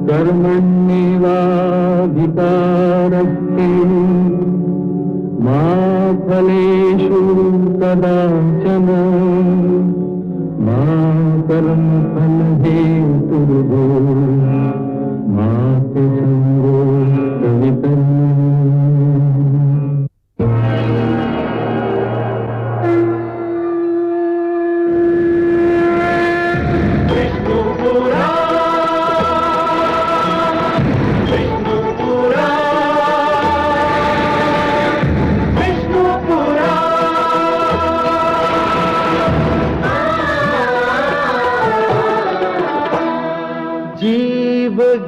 कर्मण्येवाधिकारस्ते मा फलेषु कदाचन मा कर्मफलहेतुर्भो मा ते संगोऽस्त्वविकर्मणि।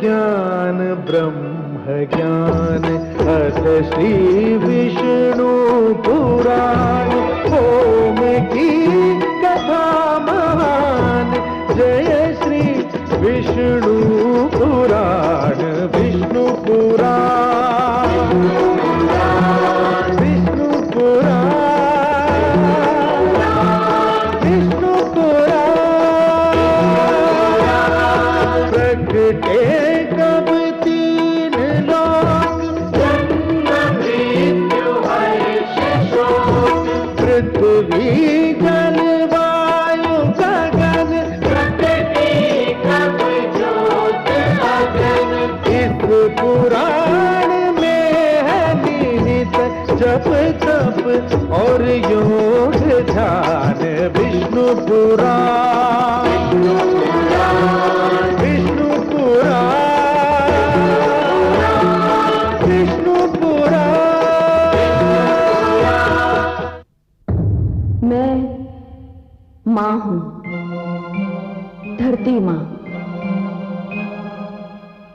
ज्ञान ब्रह्म ज्ञान अथ श्री विष्णु पुराण ओम की कथा महान जय श्री विष्णु पुराण विष्णु पुराण विष्णु पुराण विष्णु पुराण प्रकटे पृथ्वी जल वायु गगन प्रकृति कब ज्योत अगन इस पुराण में है निहित जप तप और योग ध्यान विष्णु पुराण विष्णु पुराण विष्णु पुराण। मैं मां हूं, धरती मां।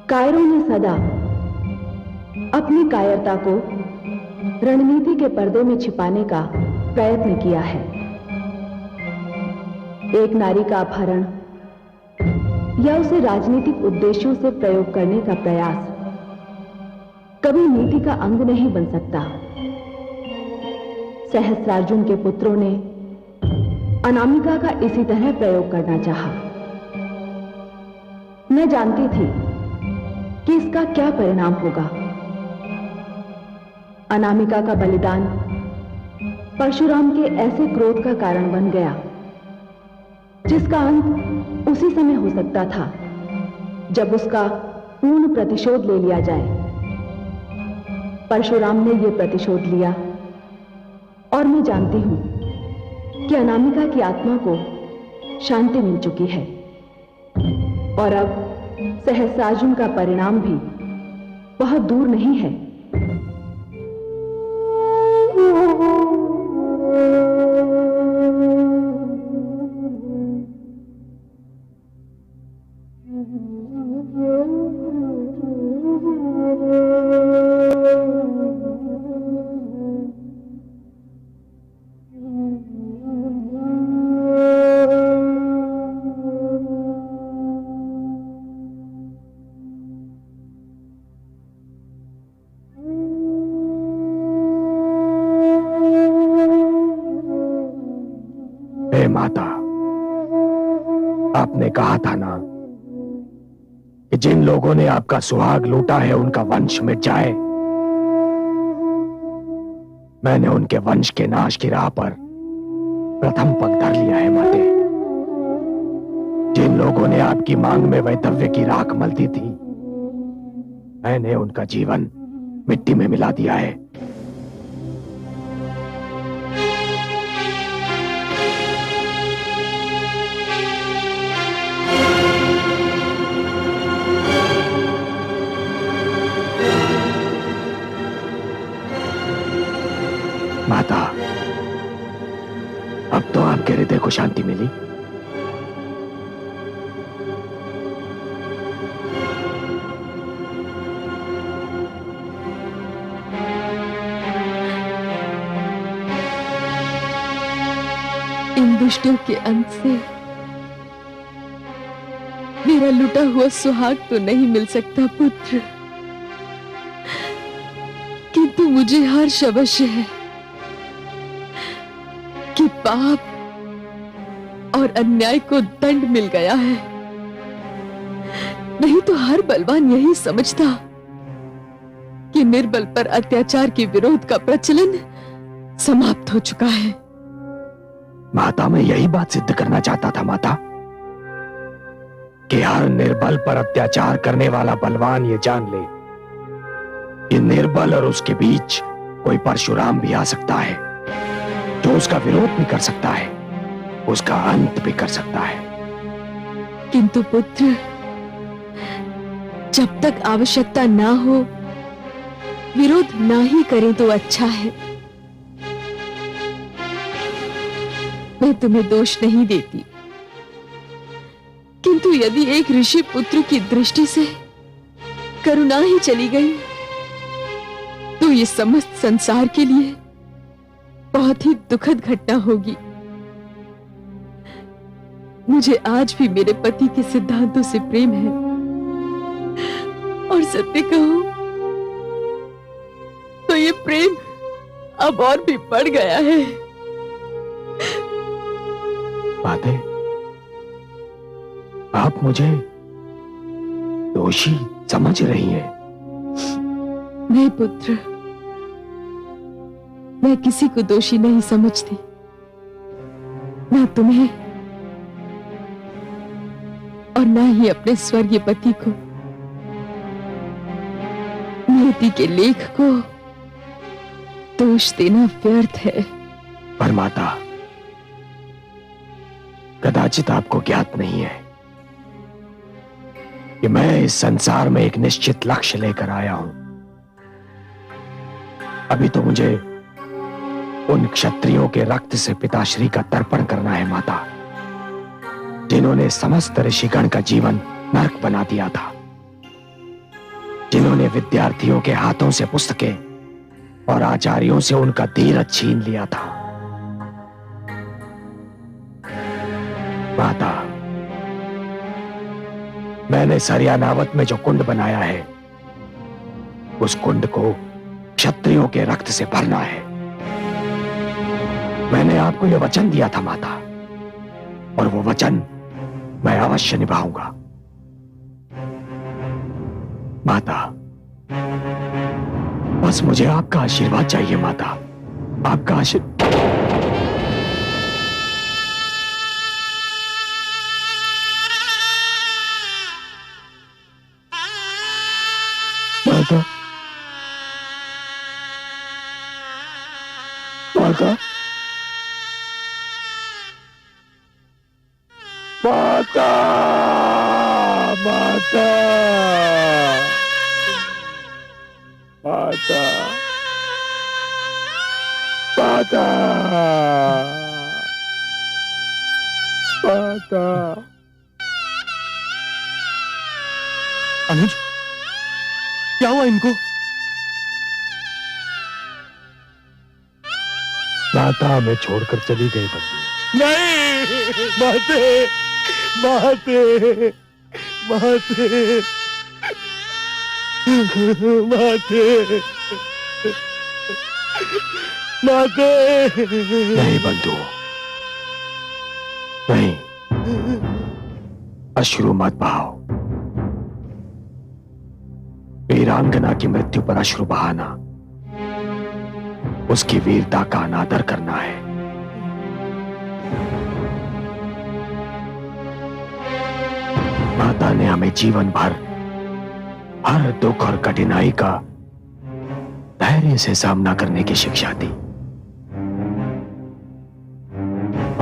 कायरों ने सदा अपनी कायरता को रणनीति के पर्दे में छिपाने का प्रयत्न किया है। एक नारी का अपहरण या उसे राजनीतिक उद्देश्यों से प्रयोग करने का प्रयास कभी नीति का अंग नहीं बन सकता। सहस्रार्जुन के पुत्रों ने अनामिका का इसी तरह प्रयोग करना चाहा। मैं जानती थी कि इसका क्या परिणाम होगा। अनामिका का बलिदान परशुराम के ऐसे क्रोध का कारण बन गया जिसका अंत उसी समय हो सकता था जब उसका पूर्ण प्रतिशोध ले लिया जाए। परशुराम ने यह प्रतिशोध लिया और मैं जानती हूं कि अनामिका की आत्मा को शांति मिल चुकी है और अब सहस्रार्जुन का परिणाम भी बहुत दूर नहीं है। माता, आपने कहा था ना कि जिन लोगों ने आपका सुहाग लूटा है उनका वंश मिट जाए। मैंने उनके वंश के नाश की राह पर प्रथम पग धर लिया है माते। जिन लोगों ने आपकी मांग में वैधव्य की राख मलती थी, मैंने उनका जीवन मिट्टी में मिला दिया है। माता, अब तो आपके हृदय को शांति मिली। इन दुष्टों के अंत से मेरा लुटा हुआ सुहाग तो नहीं मिल सकता पुत्र, किंतु मुझे हर्ष अवश्य है कि पाप और अन्याय को दंड मिल गया है। नहीं तो हर बलवान यही समझता कि निर्बल पर अत्याचार के विरोध का प्रचलन समाप्त हो चुका है। माता, मैं यही बात सिद्ध करना चाहता था माता, कि हर निर्बल पर अत्याचार करने वाला बलवान ये जान ले कि निर्बल और उसके बीच कोई परशुराम भी आ सकता है, जो उसका विरोध भी कर सकता है, उसका अंत भी कर सकता है। किंतु पुत्र, जब तक आवश्यकता ना हो विरोध ना ही करें तो अच्छा है। मैं तुम्हें दोष नहीं देती, किंतु यदि एक ऋषि पुत्र की दृष्टि से करुणा ही चली गई तो ये समस्त संसार के लिए बहुत ही दुखद घटना होगी। मुझे आज भी मेरे पति के सिद्धांतों से प्रेम है, और सत्य कहूं तो ये प्रेम अब और भी बढ़ गया है। बातें, आप मुझे दोषी समझ रही हैं? नहीं पुत्र, मैं किसी को दोषी नहीं समझती, ना तुम्हें और ना ही अपने स्वर्गीय पति को। नियति के लेख को दोष देना व्यर्थ है। पर माता, कदाचित आपको ज्ञात नहीं है कि मैं इस संसार में एक निश्चित लक्ष्य लेकर आया हूं। अभी तो मुझे उन क्षत्रियों के रक्त से पिताश्री का तर्पण करना है माता, जिन्होंने समस्त ऋषिगण का जीवन नरक बना दिया था, जिन्होंने विद्यार्थियों के हाथों से पुस्तकें और आचार्यों से उनका धीरज छीन लिया था। माता, मैंने सरियानावत में जो कुंड बनाया है, उस कुंड को क्षत्रियों के रक्त से भरना है। मैंने आपको यह वचन दिया था माता, और वो वचन मैं अवश्य निभाऊंगा। माता, बस मुझे आपका आशीर्वाद चाहिए माता, आपका आशीर्वाद। माता, माता, माता, माता, माता, माता, माता। अनुज, क्या हुआ इनको? माता हमें छोड़कर चली गई बंधु। नहीं, माते, माते, माते, माते, माते। नहीं बंधु, नहीं, अश्रु मत बहाओ। वीरांगना की मृत्यु पर अश्रु बहाना उसकी वीरता का अनादर करना है। माता ने हमें जीवन भर हर दुख और कठिनाई का धैर्य से सामना करने की शिक्षा दी,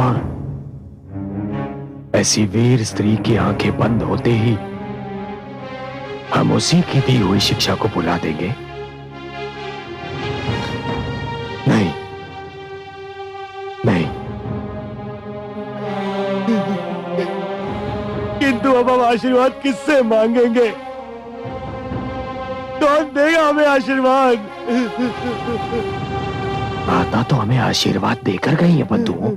और ऐसी वीर स्त्री की आंखें बंद होते ही हम उसी की दी हुई शिक्षा को भुला देंगे? नहीं, नहीं। किंतु अब हम आशीर्वाद किससे मांगेंगे? कौन देगा हमें आशीर्वाद? माता तो हमें आशीर्वाद देकर गई है बंधुओं।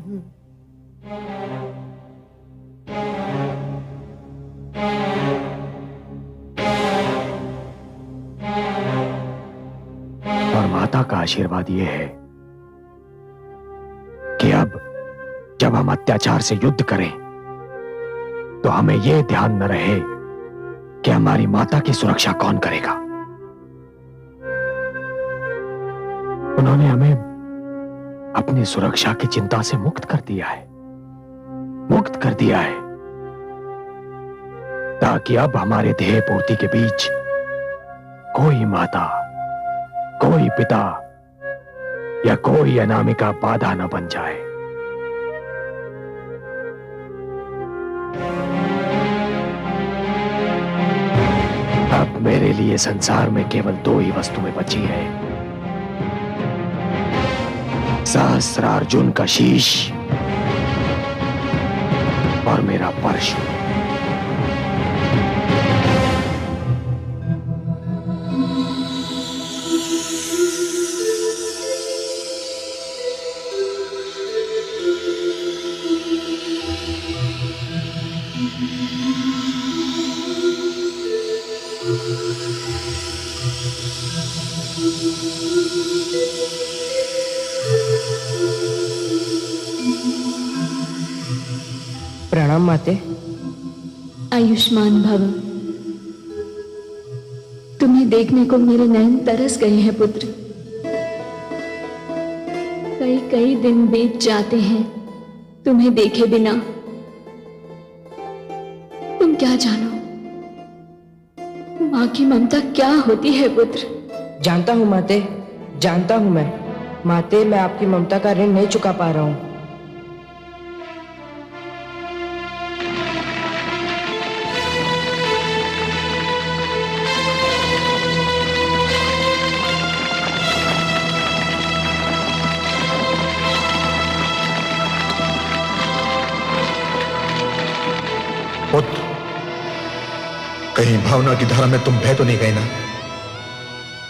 और माता का आशीर्वाद यह है कि अब जब हम अत्याचार से युद्ध करें तो हमें यह ध्यान न रहे कि हमारी माता की सुरक्षा कौन करेगा। उन्होंने हमें अपनी सुरक्षा की चिंता से मुक्त कर दिया है, मुक्त कर दिया है, ताकि अब हमारे ध्येय पूर्ति के बीच कोई माता, कोई पिता या कोई अनामिका बाधा न बन जाए। अब मेरे लिए संसार में केवल दो ही वस्तुएं बची हैं, सहस्रार्जुन का शीश और मेरा परशु। प्रणाम माते। आयुष्मान भव। तुम्हें देखने को मेरे नयन तरस गए हैं पुत्र। कई कई दिन बीत जाते हैं तुम्हें देखे बिना। तुम क्या जानो मां की ममता क्या होती है पुत्र। जानता हूँ माते, जानता हूँ मैं। माते, मैं आपकी ममता का ऋण नहीं चुका पा रहा हूँ। पुत्र, कहीं भावना की धारा में तुम बह तो नहीं गए ना?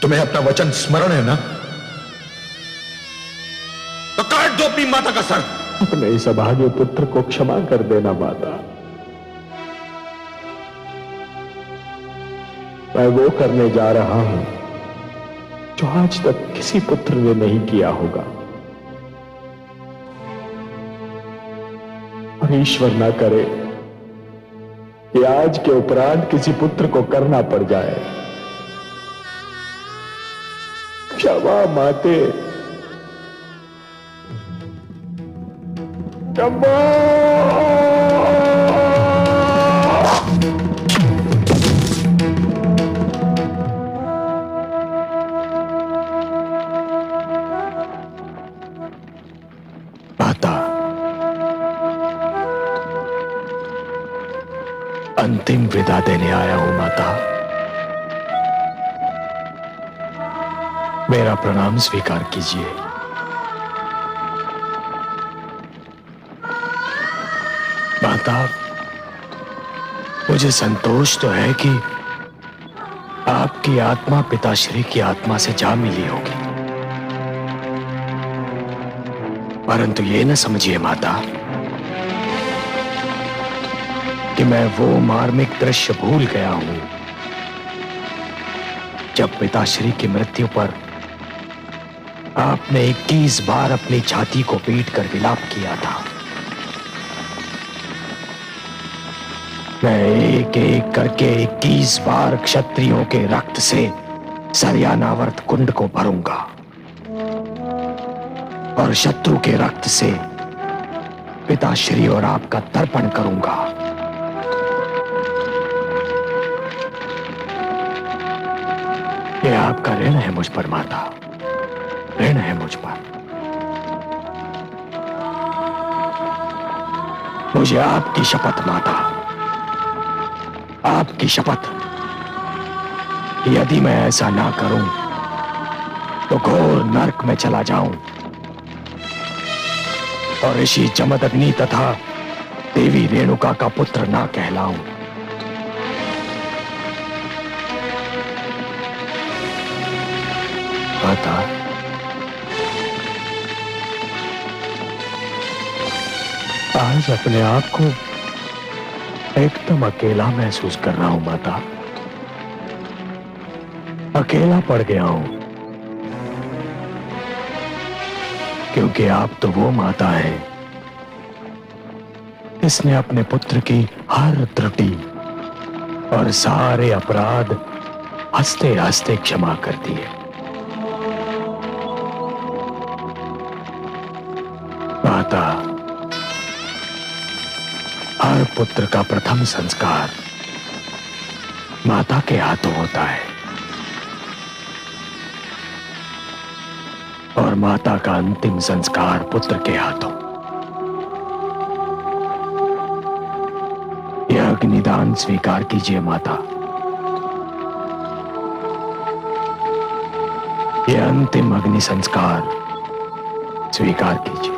तुम्हें अपना वचन स्मरण है ना? तो काट दो अपनी माता का सर। अपने इस अभागे पुत्र को क्षमा कर देना माता। मैं वो करने जा रहा हूं जो आज तक किसी पुत्र ने नहीं किया होगा, और ईश्वर ना करे कि आज के उपरांत किसी पुत्र को करना पड़ जाए। क्षमा माते, क्षमा। माता, अंतिम विदा देने आया हूं माता। मेरा प्रणाम स्वीकार कीजिए। माता, मुझे संतोष तो है कि आपकी आत्मा पिताश्री की आत्मा से जा मिली होगी, परंतु ये न समझिए माता कि मैं वो मार्मिक दृश्य भूल गया हूं जब पिताश्री की मृत्यु पर आपने 21 बार अपनी छाती को पीट कर विलाप किया था। मैं एक एक करके 21 बार क्षत्रियों के रक्त से सरयानावर्त कुंड को भरूंगा और शत्रु के रक्त से पिताश्री और आपका तर्पण करूंगा। ये आपका ऋण है मुझ पर माता, ऋण है मुझ पर। मुझे आपकी शपथ माता, आपकी शपथ, यदि मैं ऐसा ना करूं तो घोर नरक में चला जाऊं और ऋषि जमदग्नि तथा देवी रेणुका का पुत्र ना कहलाऊं। माता, आज अपने आप को एकदम अकेला महसूस कर रहा हूं माता। अकेला पड़ गया हूं क्योंकि आप तो वो माता हैं जिसने अपने पुत्र की हर त्रुटि, और सारे अपराध हंसते हंसते क्षमा कर दिए। माता, हर पुत्र का प्रथम संस्कार माता के हाथों होता है और माता का अंतिम संस्कार पुत्र के हाथों। यह अग्निदान स्वीकार कीजिए माता। यह अंतिम अग्नि संस्कार स्वीकार कीजिए।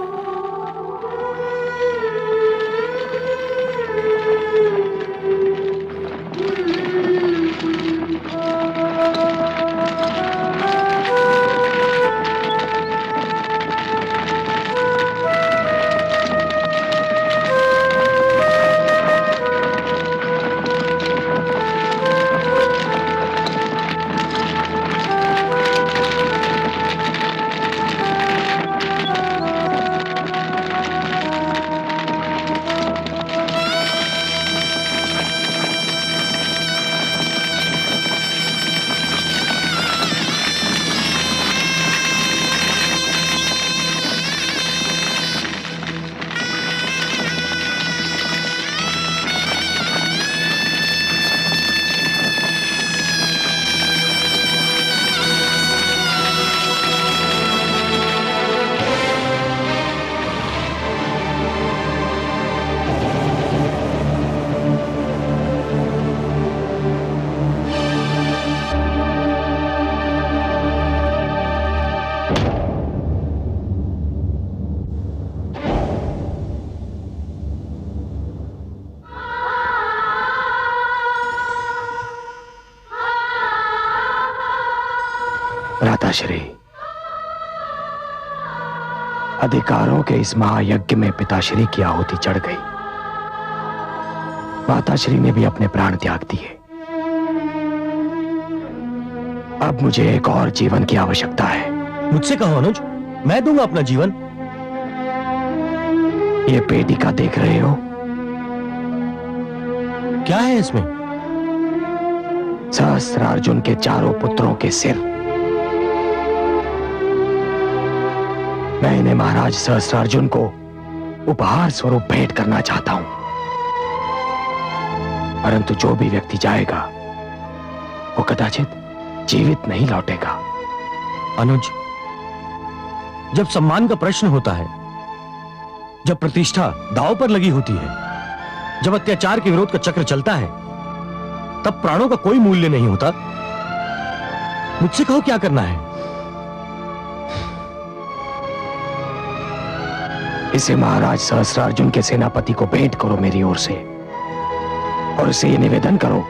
भ्राताश्री, अधिकारों के इस महायज्ञ में पिताश्री की आहुति चढ़ गई। माताश्री ने भी अपने प्राण त्याग दिए। अब मुझे एक और जीवन की आवश्यकता है। मुझसे कहो अनुज, मैं दूंगा अपना जीवन। ये पेटिका देख रहे हो? क्या है इसमें? सहस्त्रार्जुन के चारों पुत्रों के सिर। मैं इन्हें महाराज सहस्त्रार्जुन को उपहार स्वरूप भेंट करना चाहता हूं, परंतु जो भी व्यक्ति जाएगा वो कदाचित जीवित नहीं लौटेगा। अनुज, जब सम्मान का प्रश्न होता है, जब प्रतिष्ठा दांव पर लगी होती है, जब अत्याचार के विरोध का चक्र चलता है, तब प्राणों का कोई मूल्य नहीं होता। मुझसे कहो क्या करना है। इसे महाराज सहस्त्रार्जुन के सेनापति को भेंट करो मेरी ओर से, और उसे यह निवेदन करो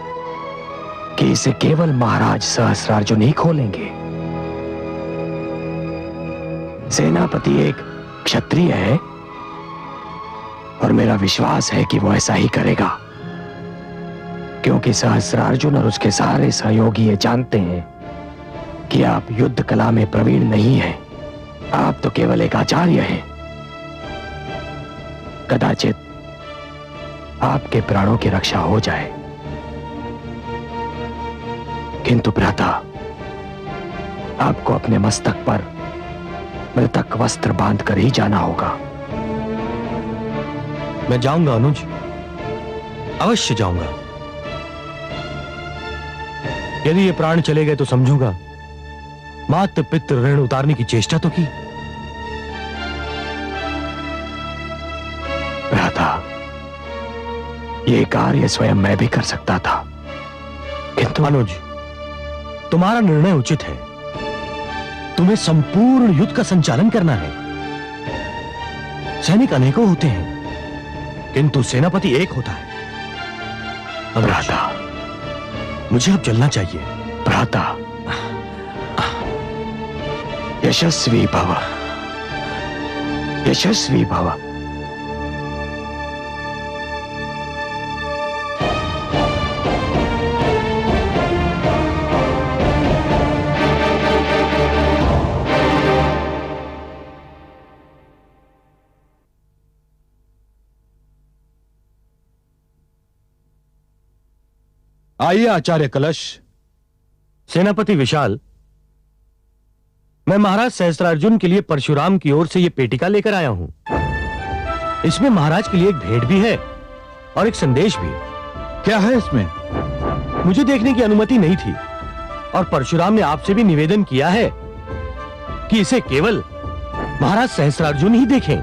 कि इसे केवल महाराज सहस्त्रार्जुन ही खोलेंगे। सेनापति एक क्षत्रिय है और मेरा विश्वास है कि वो ऐसा ही करेगा, क्योंकि सहस्त्रार्जुन और उसके सारे सहयोगी ये जानते हैं कि आप युद्ध कला में प्रवीण नहीं हैं। आप तो केवल एक आचार्य हैं। कदाचित आपके प्राणों की रक्षा हो जाए, किंतु भ्राता, आपको अपने मस्तक पर मृतक वस्त्र बांधकर ही जाना होगा। मैं जाऊंगा अनुज, अवश्य जाऊंगा। यदि ये प्राण चले गए तो समझूंगा मात पितृ ऋण उतारने की चेष्टा तो की। भ्राता, ये कार्य स्वयं मैं भी कर सकता था, किंतु अनुज, तुम्हारा निर्णय उचित है। तुम्हें संपूर्ण युद्ध का संचालन करना है। सैनिक अनेकों होते हैं, किंतु सेनापति एक होता है। भ्राता, मुझे अब चलना चाहिए। भ्राता, यशस्वी भव, यशस्वी भव। आइए आचार्य कलश। सेनापति विशाल, मैं महाराज सहस्त्रार्जुन के लिए परशुराम की ओर से यह पेटिका लेकर आया हूं। इसमें महाराज के लिए एक भेंट भी है और एक संदेश भी। क्या है इसमें? मुझे देखने की अनुमति नहीं थी और परशुराम ने आपसे भी निवेदन किया है कि इसे केवल महाराज सहस्त्रार्जुन ही देखें।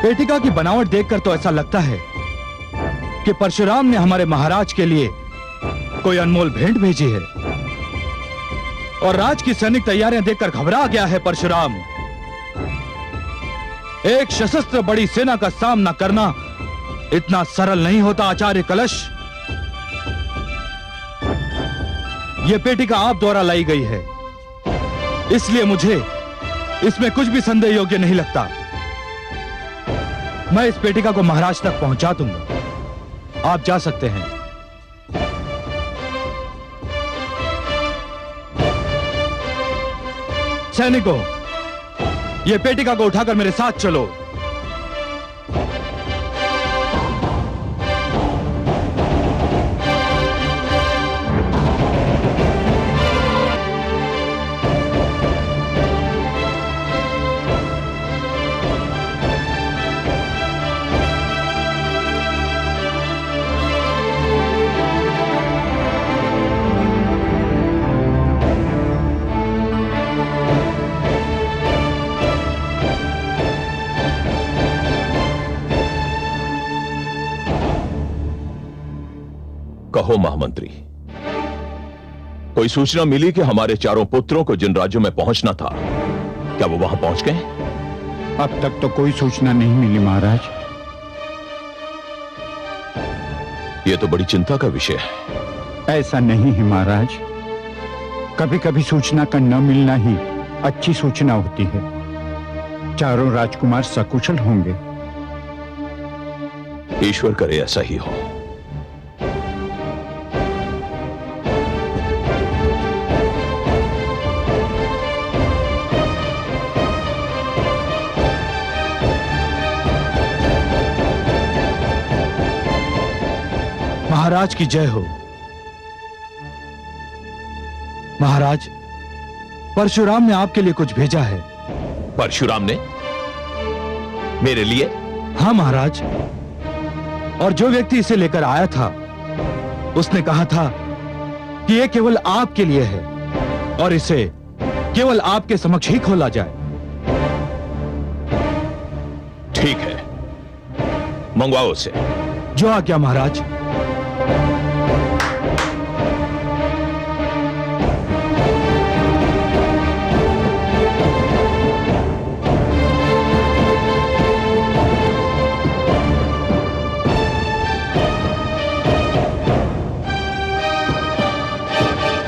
पेटिका की बनावट देखकर तो ऐसा लगता है कि परशुराम ने हमारे महाराज के लिए कोई अनमोल भेंट भेजी है और राज की सैनिक तैयारियां देखकर घबरा गया है परशुराम। एक सशस्त्र बड़ी सेना का सामना करना इतना सरल नहीं होता आचार्य कलश। यह पेटिका आप द्वारा लाई गई है, इसलिए मुझे इसमें कुछ भी संदेह योग्य नहीं लगता। मैं इस पेटिका को महाराज तक पहुंचा दूंगा। आप जा सकते हैं। सैनिकों, यह पेटिका को उठाकर मेरे साथ चलो। कहो महामंत्री, कोई सूचना मिली कि हमारे चारों पुत्रों को जिन राज्यों में पहुंचना था, क्या वो वहां पहुंच गए? अब तक तो कोई सूचना नहीं मिली महाराज। यह तो बड़ी चिंता का विषय है। ऐसा नहीं है महाराज, कभी कभी सूचना का न मिलना ही अच्छी सूचना होती है। चारों राजकुमार सकुशल होंगे। ईश्वर करे ऐसा ही हो। महाराज की जय हो। महाराज, परशुराम ने आपके लिए कुछ भेजा है। परशुराम ने? मेरे लिए? हाँ महाराज, और जो व्यक्ति इसे लेकर आया था उसने कहा था कि यह केवल आपके लिए है और इसे केवल आपके समक्ष ही खोला जाए। ठीक है, मंगवाओ उसे। जो आज्ञा महाराज।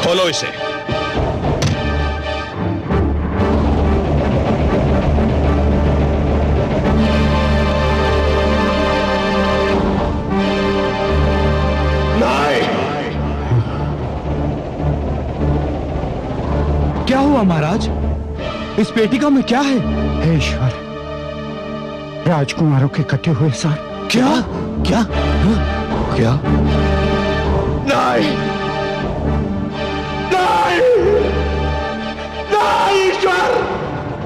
खोलो इसे। क्या हुआ महाराज? इस पेटिका में क्या है? हे ईश्वर, राजकुमारों के कटे हुए सार। क्या? क्या? क्या? नहीं, नहीं, नहीं ईश्वर,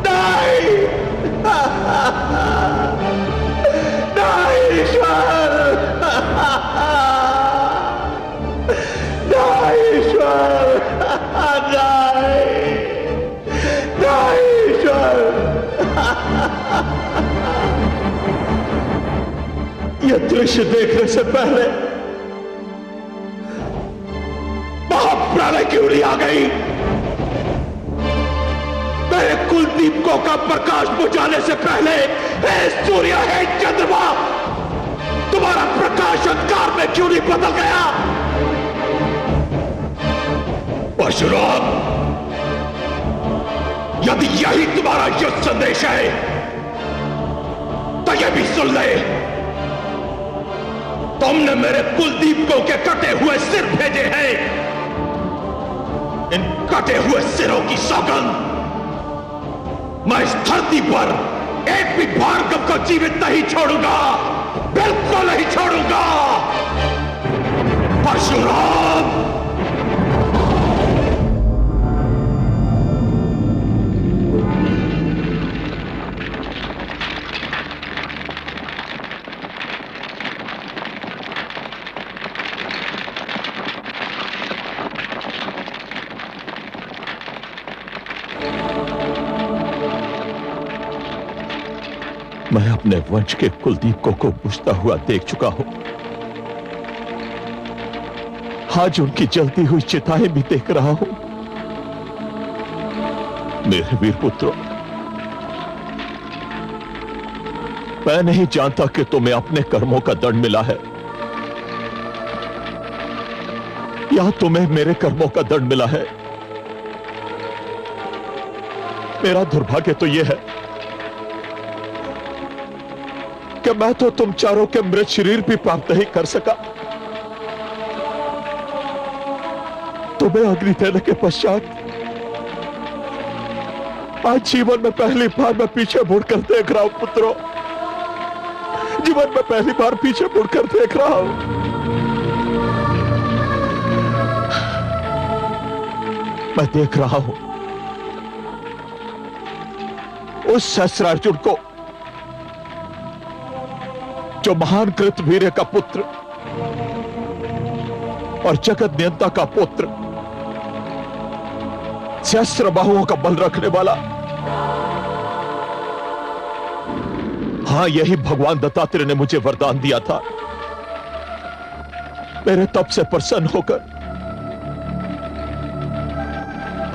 नहीं, नहीं ईश्वर, नहीं ईश्वर, यह दृश्य देखने से पहले महाप्रलय की उंगली आ गई। मेरे कुलदीपकों का प्रकाश बुझाने से पहले हे सूर्य, हे चंद्रमा, तुम्हारा प्रकाश अंधकार में क्यों नहीं बदल गया? परशुराम, यदि यही तुम्हारा युद्ध संदेश है तो यह भी सुन ले। तुमने मेरे कुलदीपकों के कटे हुए सिर भेजे हैं। इन कटे हुए सिरों की सौगंध मैं इस धरती पर एक भी भार्गव को जीवित नहीं छोड़ूंगा, बिल्कुल नहीं छोड़ूंगा। परशुराम, मैं अपने वंश के कुलदीपकों को बुझता हुआ देख चुका हूं। आज उनकी जलती हुई चिताएं भी देख रहा हूं। मेरे वीर पुत्रों, मैं नहीं जानता कि तुम्हें अपने कर्मों का दंड मिला है या तुम्हें मेरे कर्मों का दंड मिला है। मेरा दुर्भाग्य तो यह है कि मैं तो तुम चारों के मृत शरीर भी प्राप्त नहीं कर सका। तुम्हें अग्नि देने के पश्चात आज जीवन में पहली बार मैं पीछे मुड़कर देख रहा हूं पुत्रों, जीवन में पहली बार पीछे मुड़कर देख रहा हूं। मैं देख रहा हूं उस सहस्रार्जुन को जो महान कृतवीर्य का पुत्र और जगत नियंता का पुत्र, सहस्त्र बाहुओं का बल रखने वाला। हां, यही भगवान दत्तात्रेय ने मुझे वरदान दिया था। मेरे तप से प्रसन्न होकर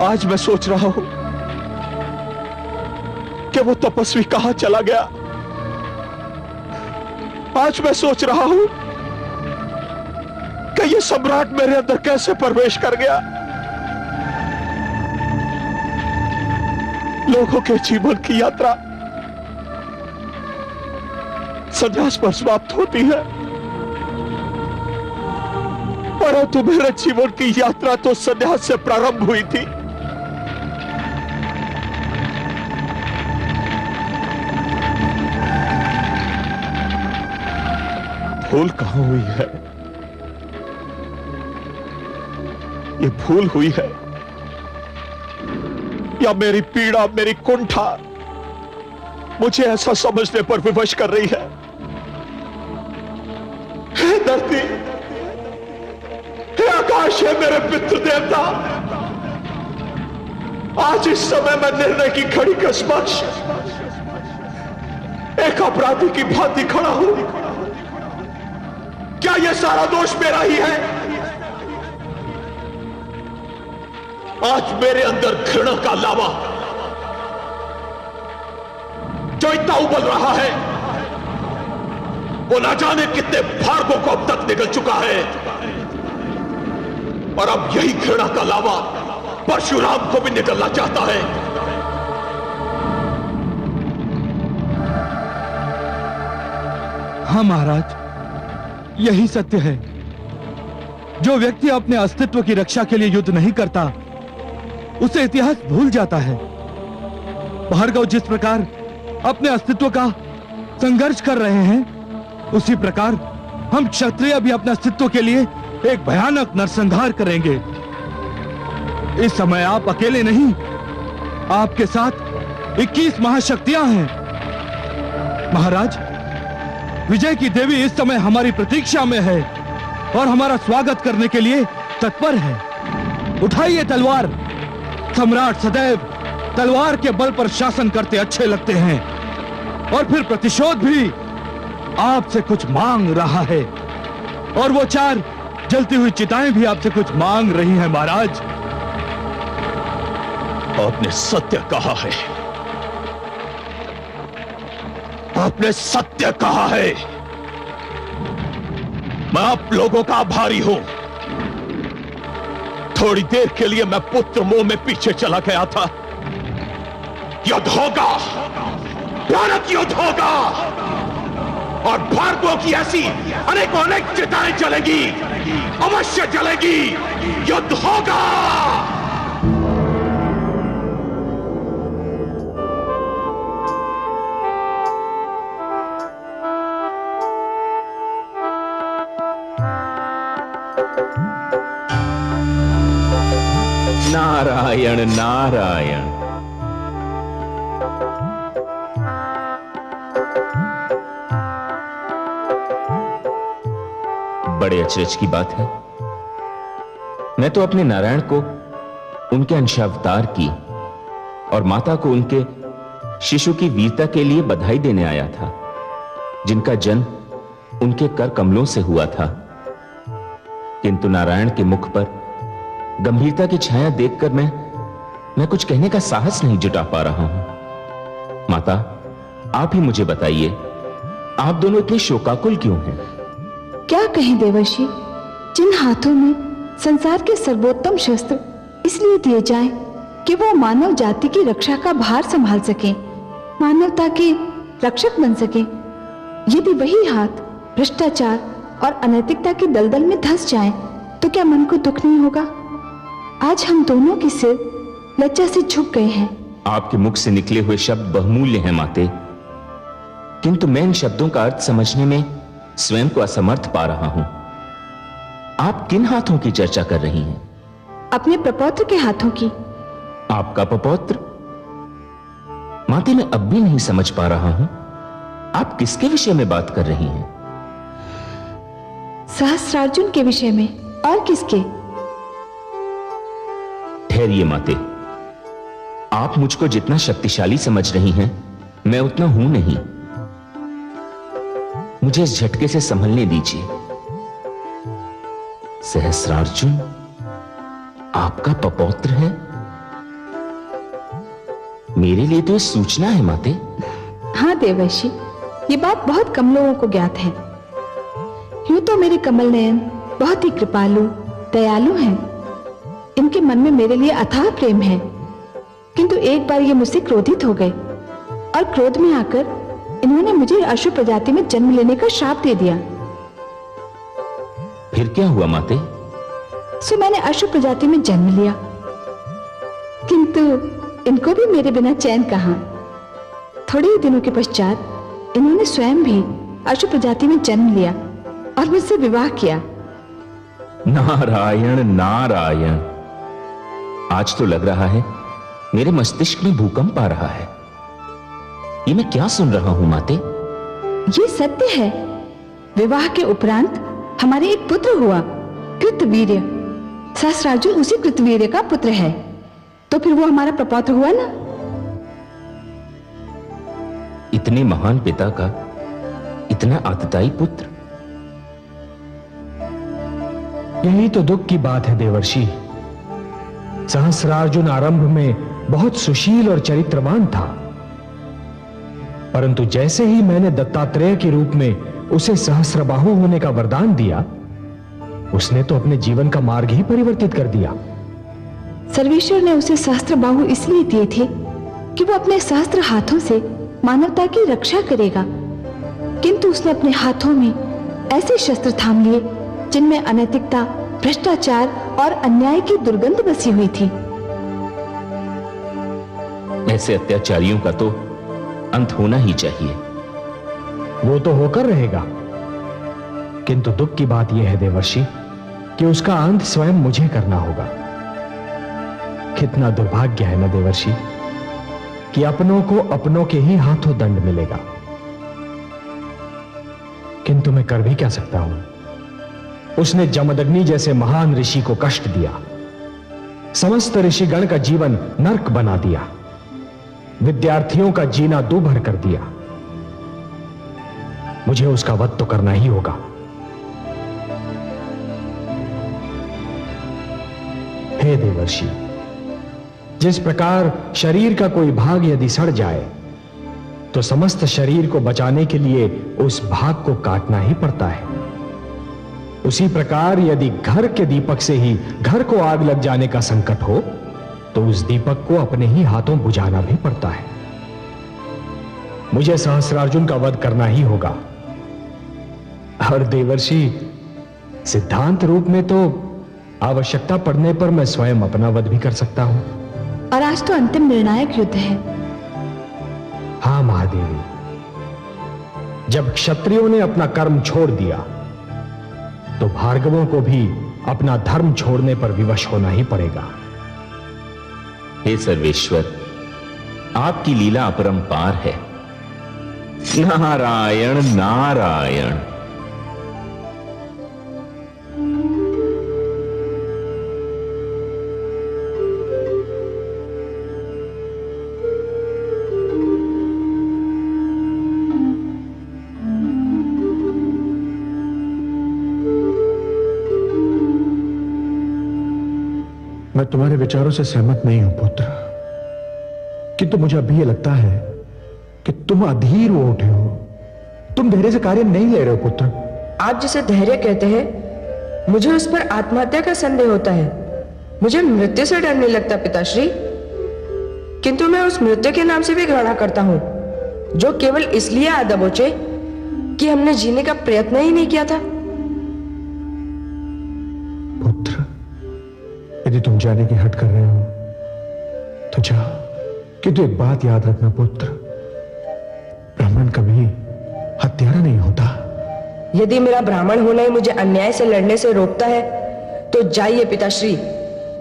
आज मैं सोच रहा हूं कि वो तपस्वी कहां चला गया। आज मैं सोच रहा हूं कि ये सम्राट मेरे अंदर कैसे प्रवेश कर गया। लोगों के जीवन की यात्रा संन्यास पर समाप्त होती है, परंतु मेरे जीवन की यात्रा तो संन्यास से प्रारंभ हुई थी। भूल कहां हुई है? ये भूल हुई है या मेरी पीड़ा, मेरी कुंठा मुझे ऐसा समझने पर विवश कर रही है? हे धरती, हे आकाश, है मेरे पितृ देवता, आज इस समय मैं निर्णय की घड़ी के समक्ष एक अपराधी की भांति खड़ा हूं। क्या यह सारा दोष मेरा ही है? आज मेरे अंदर घृणा का लावा जो इतना उबल रहा है, वो ना जाने कितने भार्गवों को अब तक निकल चुका है, और अब यही घृणा का लावा परशुराम को भी निकलना चाहता है। हाँ महाराज, यही सत्य है। जो व्यक्ति अपने अस्तित्व की रक्षा के लिए युद्ध नहीं करता, उसे इतिहास भूल जाता है। भार्गव जिस प्रकार अपने अस्तित्व का संघर्ष कर रहे हैं, उसी प्रकार हम क्षत्रिय भी अपने अस्तित्व के लिए एक भयानक नरसंहार करेंगे। इस समय आप अकेले नहीं, आपके साथ 21 महाशक्तियां हैं। महाराज, विजय की देवी इस समय हमारी प्रतीक्षा में है और हमारा स्वागत करने के लिए तत्पर है। उठाइए तलवार। सम्राट सदैव तलवार के बल पर शासन करते अच्छे लगते हैं, और फिर प्रतिशोध भी आपसे कुछ मांग रहा है, और वो 4 जलती हुई चिताएं भी आपसे कुछ मांग रही हैं। महाराज, आपने सत्य कहा है, आपने सत्य कहा है। मैं आप लोगों का आभारी हूं। थोड़ी देर के लिए मैं पुत्र मोह में पीछे चला गया था। युद्ध होगा, भयानक युद्ध होगा, और भार्गवों की ऐसी अनेक चिताएं जलेगी, अवश्य जलेगी। युद्ध होगा। नारायण नारायण। बड़े अचरज की बात है, मैं तो अपने नारायण को उनके अंशावतार की और माता को उनके शिशु की वीरता के लिए बधाई देने आया था, जिनका जन्म उनके कर कमलों से हुआ था। किंतु नारायण के मुख पर गंभीरता की छाया देखकर मैं कुछ कहने का साहस नहीं जुटा पा रहा हूं। माता, आप ही मुझे बताइए, आप दोनों इतने शोकाकुल क्यों हैं? क्या कहें देवर्षि, जिन हाथों में संसार के सर्वोत्तम शस्त्र इसलिए दिए जाएं कि वो मानव जाति की रक्षा का भार संभाल सकें, मानवता के रक्षक बन सकें, यदि वही हाथ भ्रष्टाचार और अनैतिकता की दलदल में धंस जाएं, तो क्या मन को दुख नहीं होगा? आज हम दोनों के सिर लज्जा से झुक गए हैं। आपके मुख से निकले हुए शब्द बहुमूल्य हैं माते, किंतु मैं इन शब्दों का अर्थ समझने में स्वयं को असमर्थ पा रहा हूं। आप किन हाथों की चर्चा कर रही हैं? अपने प्रपौत्र के हाथों की। आपका प्रपौत्र? माते, मैं अब भी नहीं समझ पा रहा हूं, आप किसके विषय में बात कर रही हैं? सहस्रार्जुन के विषय में, और किसके? ठहरिए माते, आप मुझको जितना शक्तिशाली समझ रही हैं, मैं उतना हूं नहीं। मुझे इस झटके से संभलने दीजिए। सहस्रार्जुन आपका पपौत्र है? मेरे लिए तो यह सूचना है माते। हाँ देवर्षि, ये बात बहुत कम लोगों को ज्ञात है। यूं तो मेरे कमल नयन बहुत ही कृपालु, दयालु हैं। इनके मन में मेरे लिए अथाह प्रेम है, किंतु एक बार ये मुझसे क्रोधित हो गए और क्रोध में आकर इन्होंने मुझे अश्व प्रजाति में जन्म लेने का श्राप दे दिया। फिर क्या हुआ माते? सो मैंने अश्व प्रजाति में जन्म लिया, किंतु इनको भी मेरे बिना चैन कहां। थोड़े ही दिनों के पश्चात इन्होंने स्वयं भी अश्व प्रजाति में जन्म लिया और मुझसे विवाह किया। नारायण नारायण, आज तो लग रहा है मेरे मस्तिष्क में भूकंप आ रहा है। ये मैं क्या सुन रहा हूं माते? ये सत्य है। विवाह के उपरांत हमारे एक पुत्र हुआ, कृतवीर्य। सहस्रार्जुन उसी कृतवीर्य का पुत्र है, तो फिर वो हमारा प्रपौत्र हुआ ना। इतने महान पिता का इतना आतताई पुत्र। यही तो दुख की बात है देवर्षि। सहस्रार्जुन आरंभ में बहुत सुशील और चरित्रवान था, परंतु जैसे ही मैंने दत्तात्रेय के रूप में उसे सहस्रबाहु होने का वरदान दिया, उसने तो अपने जीवन का मार्ग ही परिवर्तित कर दिया। सर्वेश्वर ने उसे सहस्त्रबाहु इसलिए दिए थे कि वो अपने सहस्त्र हाथों से मानवता की रक्षा करेगा, किंतु उसने अपने हाथों में ऐसे शस्त्र थाम लिए जिनमें अनैतिकता, भ्रष्टाचार और अन्याय की दुर्गंध बसी हुई थी। ऐसे अत्याचारियों का तो अंत होना ही चाहिए। वो तो होकर रहेगा, किंतु दुख की बात यह है देवर्षि कि उसका अंत स्वयं मुझे करना होगा। कितना दुर्भाग्य है ना देवर्षि कि अपनों को अपनों के ही हाथों दंड मिलेगा। किंतु मैं कर भी क्या सकता हूं? उसने जमदग्नि जैसे महान ऋषि को कष्ट दिया, समस्त ऋषिगण का जीवन नरक बना दिया, विद्यार्थियों का जीना दूभर कर दिया। मुझे उसका वध तो करना ही होगा। हे देवर्षि, जिस प्रकार शरीर का कोई भाग यदि सड़ जाए तो समस्त शरीर को बचाने के लिए उस भाग को काटना ही पड़ता है, उसी प्रकार यदि घर के दीपक से ही घर को आग लग जाने का संकट हो तो उस दीपक को अपने ही हाथों बुझाना भी पड़ता है। मुझे सहस्रार्जुन का वध करना ही होगा। और देवर्षि, सिद्धांत रूप में तो आवश्यकता पड़ने पर मैं स्वयं अपना वध भी कर सकता हूं। और आज तो अंतिम निर्णायक युद्ध है। हां महादेवी, जब क्षत्रियों ने अपना कर्म छोड़ दिया तो भार्गवों को भी अपना धर्म छोड़ने पर विवश होना ही पड़ेगा। हे सर्वेश्वर, आपकी लीला अपरंपार है। नारायण नारायण। मैं तुम्हारे विचारों से सहमत नहीं हूं पुत्र, किंतु मुझे अभी यह लगता है कि तुम अधीर हो उठे हो। तुम धैर्य से कार्य नहीं ले रहे हो पुत्र। आप जिसे धैर्य कहते हैं, मुझे उस पर आत्महत्या का संदेह होता है। मुझे मृत्यु से डर नहीं लगता पिताश्री, किंतु मैं उस मृत्यु के नाम से भी घृणा करता हूं, जो केवल इसलिए आ दबोचे कि हमने जीने का प्रयत्न ही नहीं किया था। पुत्र, यदि तुम जाने की हट कर रहे हो तो जाओ, किंतु एक बात याद रखना पुत्र, ब्राह्मण कभी हत्यारा नहीं होता। यदि मेरा ब्राह्मण होना ही मुझे अन्याय से लड़ने से रोकता है तो जाइए पिताश्री,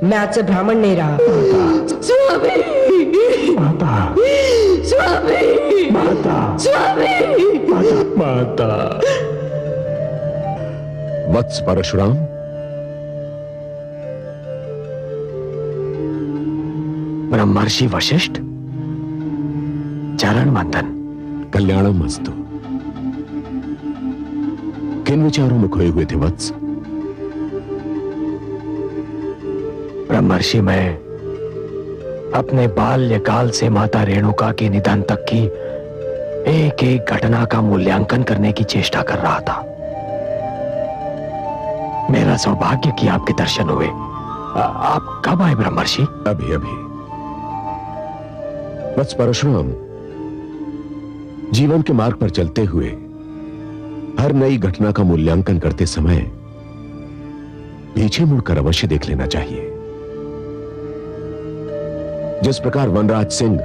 मैं आज से ब्राह्मण नहीं रहा। स्वामी, माता, स्वामी, माता, स्वामी, माता। वत्स परशुराम, ब्रह्मर्षि वशिष्ठ, चरण वंदन। कल्याणमस्तु। किन विचारों में खोए हुए थे वत्स? ब्रह्मर्षि, मैं अपने बाल्यकाल से माता रेणुका के निधन तक की एक एक घटना का मूल्यांकन करने की चेष्टा कर रहा था। मेरा सौभाग्य कि आपके दर्शन हुए। आप कब आए ब्रह्मर्षि? अभी अभी। वत्स परशुराम, जीवन के मार्ग पर चलते हुए हर नई घटना का मूल्यांकन करते समय पीछे मुड़कर अवश्य देख लेना चाहिए। जिस प्रकार वनराज सिंह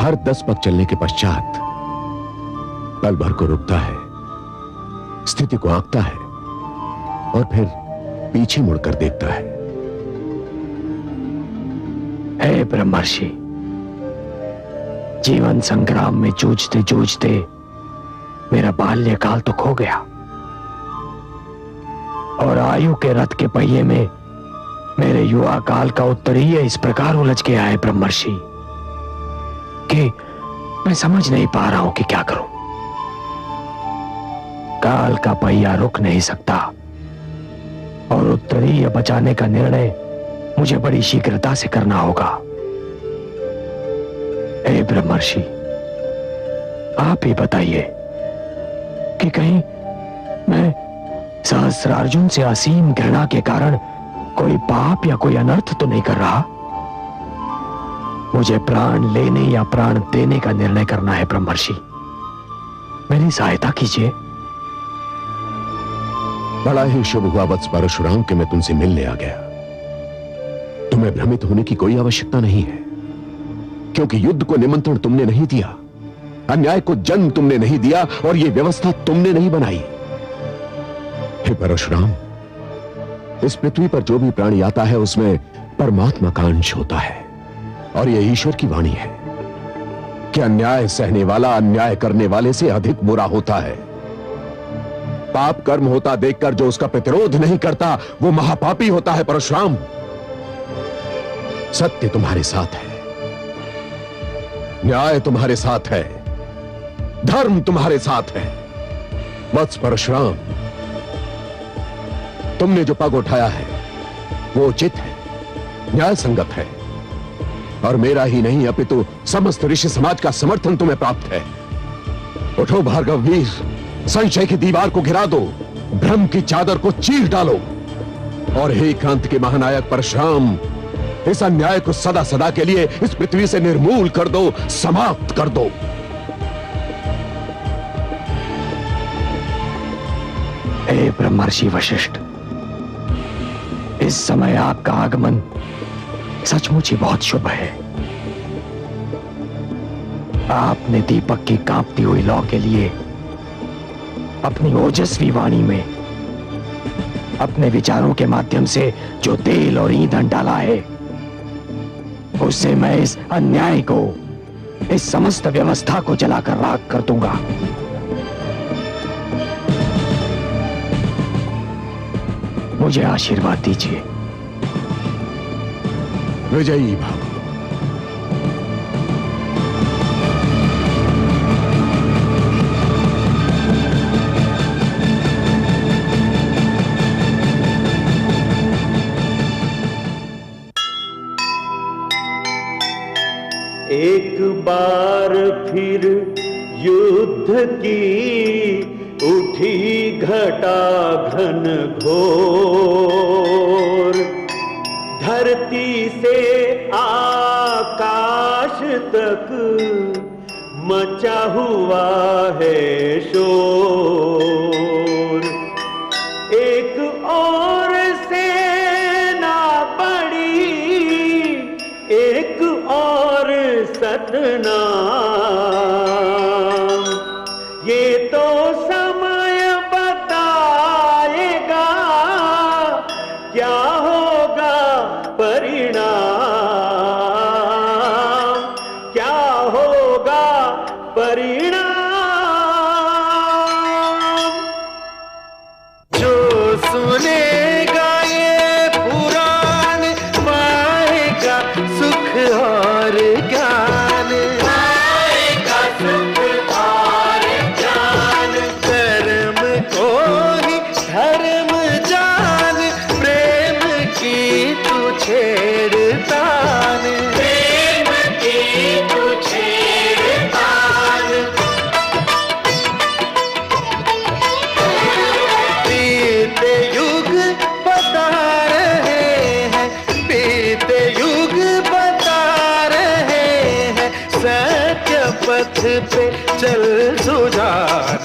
हर 10 पग चलने के पश्चात पल भर को रुकता है, स्थिति को आंकता है और फिर पीछे मुड़कर देखता है। हे ब्रह्मर्षि, जीवन संग्राम में जूझते जूझते मेरा बाल्यकाल तो खो गया और आयु के रथ के पहिए में मेरे युवा काल का उत्तरीय इस प्रकार उलझ गया है ब्रह्मर्षि कि मैं समझ नहीं पा रहा हूं कि क्या करूं। काल का पहिया रुक नहीं सकता और उत्तरीय बचाने का निर्णय मुझे बड़ी शीघ्रता से करना होगा। हे ब्रह्मर्षि, आप ही बताइए कि कहीं मैं सहस्रार्जुन से असीम घृणा के कारण कोई पाप या कोई अनर्थ तो नहीं कर रहा। मुझे प्राण लेने या प्राण देने का निर्णय करना है ब्रह्मर्षि, मेरी सहायता कीजिए। बड़ा ही शुभ हुआ वत्स परशुराम कि मैं तुमसे मिलने आ गया। तुम्हें भ्रमित होने की कोई आवश्यकता नहीं है, क्योंकि युद्ध को निमंत्रण तुमने नहीं दिया, अन्याय को जन्म तुमने नहीं दिया और यह व्यवस्था तुमने नहीं बनाई। हे परशुराम, इस पृथ्वी पर जो भी प्राणी आता है उसमें परमात्मा का अंश होता है और यह ईश्वर की वाणी है कि अन्याय सहने वाला अन्याय करने वाले से अधिक बुरा होता है। पाप कर्म होता देखकर जो उसका प्रतिरोध नहीं करता वो महापापी होता है। परशुराम, सत्य तुम्हारे साथ है, न्याय तुम्हारे साथ है, धर्म तुम्हारे साथ है। वत्स परशुराम, तुमने जो पग उठाया है वो उचित है, न्याय संगत है और मेरा ही नहीं अपितु समस्त ऋषि समाज का समर्थन तुम्हें प्राप्त है। उठो भार्गव वीर, संशय की दीवार को गिरा दो, भ्रम की चादर को चीर डालो और हे क्रांति के महानायक परशुराम, इस अन्याय को सदा सदा के लिए इस पृथ्वी से निर्मूल कर दो, समाप्त कर दो। हे ब्रह्मर्षि वशिष्ठ, इस समय आपका आगमन सचमुच ही बहुत शुभ है। आपने दीपक की कांपती हुई लौ के लिए अपनी ओजस्वी वाणी में अपने विचारों के माध्यम से जो तेल और ईंधन डाला है उससे मैं इस अन्याय को, इस समस्त व्यवस्था को जलाकर राख कर दूंगा। मुझे आशीर्वाद दीजिए। विजयी भव। एक बार फिर युद्ध की उठी घटा घन घोर, धरती से आकाश तक मचा हुआ है शोर। एक और सेना बड़ी, एक और सतनाम, ये तो समय बताएगा क्या होगा परिणाम, क्या होगा परिणाम। जो सुनेगा ये पुराण पाएगा सुख और ज्ञान, पाएगा सुख और ज्ञान। कर्म को ही धर्म जान, प्रेम की तू छेड़तान, प्रेम की तू छेड़तान। बीते युग बता रहे हैं, बीते युग बता रहे हैं, सत्य पथ पे चल सुजान,